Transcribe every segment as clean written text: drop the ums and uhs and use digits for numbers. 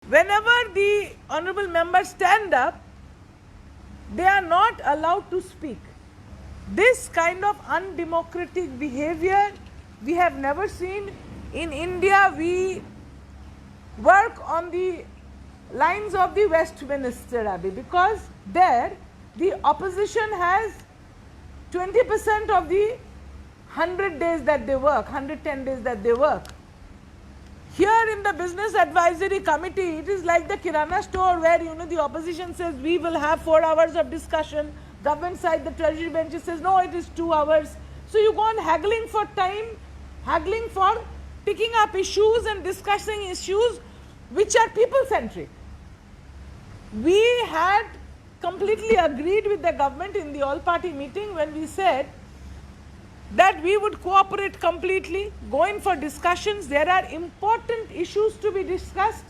whenever the honorable members stand up, they are not allowed to speak. This kind of undemocratic behavior we have never seen. In India, we work on the lines of the Westminster Abbey, because there the opposition has 20% of the 100 days that they work, 110 days that they work. Here in the Business Advisory Committee, it is like the Kirana store where, the opposition says we will have 4 hours of discussion. Government side, the treasury bench says no, it is 2 hours. So you go on haggling for time, haggling for picking up issues and discussing issues which are people-centric. We had completely agreed with the government in the all-party meeting when we said that we would cooperate completely, go in for discussions. There are important issues to be discussed,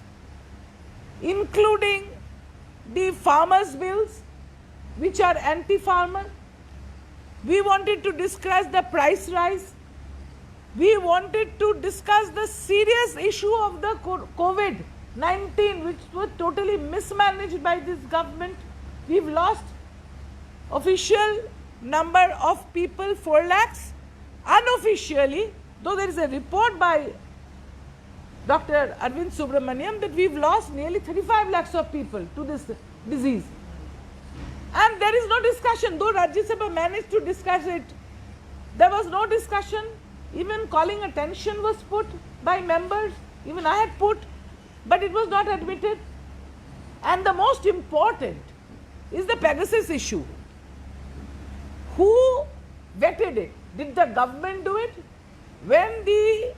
including the farmers' bills, which are anti-farmer. We wanted to discuss the price rise. We wanted to discuss the serious issue of the COVID-19, which was totally mismanaged by this government. We've lost official number of people, 4 lakhs. Unofficially, though there is a report by Dr. Arvind Subramaniam that we've lost nearly 35 lakhs of people to this disease. And there is no discussion, though Rajya Sabha managed to discuss it. There was no discussion. Even calling attention was put by members. Even I had put, but it was not admitted. And the most important is the Pegasus issue. Who vetted it? Did the government do it? When the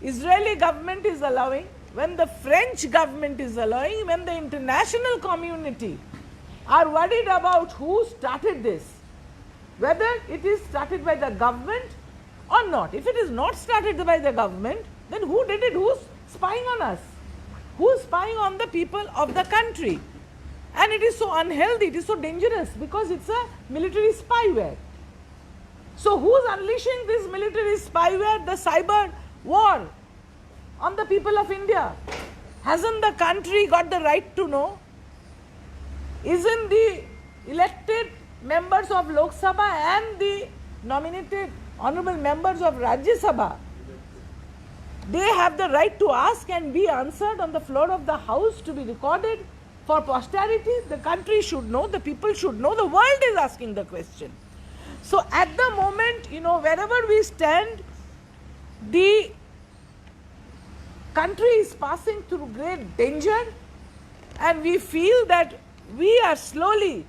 Israeli government is allowing, when the French government is allowing, when the international community are worried about who started this, whether it is started by the government or not. If it is not started by the government, then who did it? Who's spying on us? Who's spying on the people of the country? And it is so unhealthy, it is so dangerous, because it's a military spyware. So who's unleashing this military spyware, the cyber war on the people of India? Hasn't the country got the right to know? Isn't the elected members of Lok Sabha and the nominated honorable members of Rajya Sabha, they have the right to ask and be answered on the floor of the house, to be recorded for posterity? The country should know, the people should know, the world is asking the question. So at the moment, wherever we stand, the country is passing through great danger, and we feel that we are slowly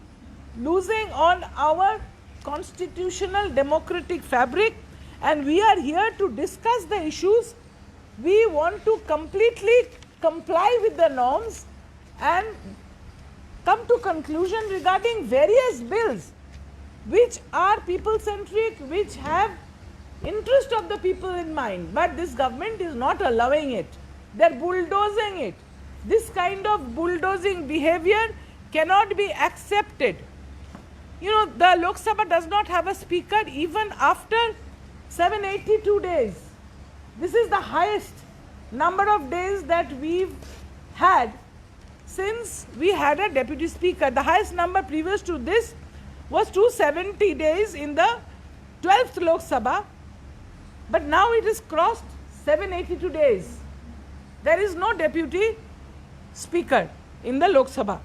losing on our constitutional democratic fabric, and we are here to discuss the issues. We want to completely comply with the norms and come to conclusion regarding various bills which are people-centric, which have interest of the people in mind. But this government is not allowing it. They are bulldozing it. This kind of bulldozing behavior cannot be accepted. The Lok Sabha does not have a speaker even after 782 days. This is the highest number of days that we've had since we had a deputy speaker. The highest number previous to this was 270 days in the 12th Lok Sabha, but now it has crossed 782 days. There is no deputy speaker in the Lok Sabha.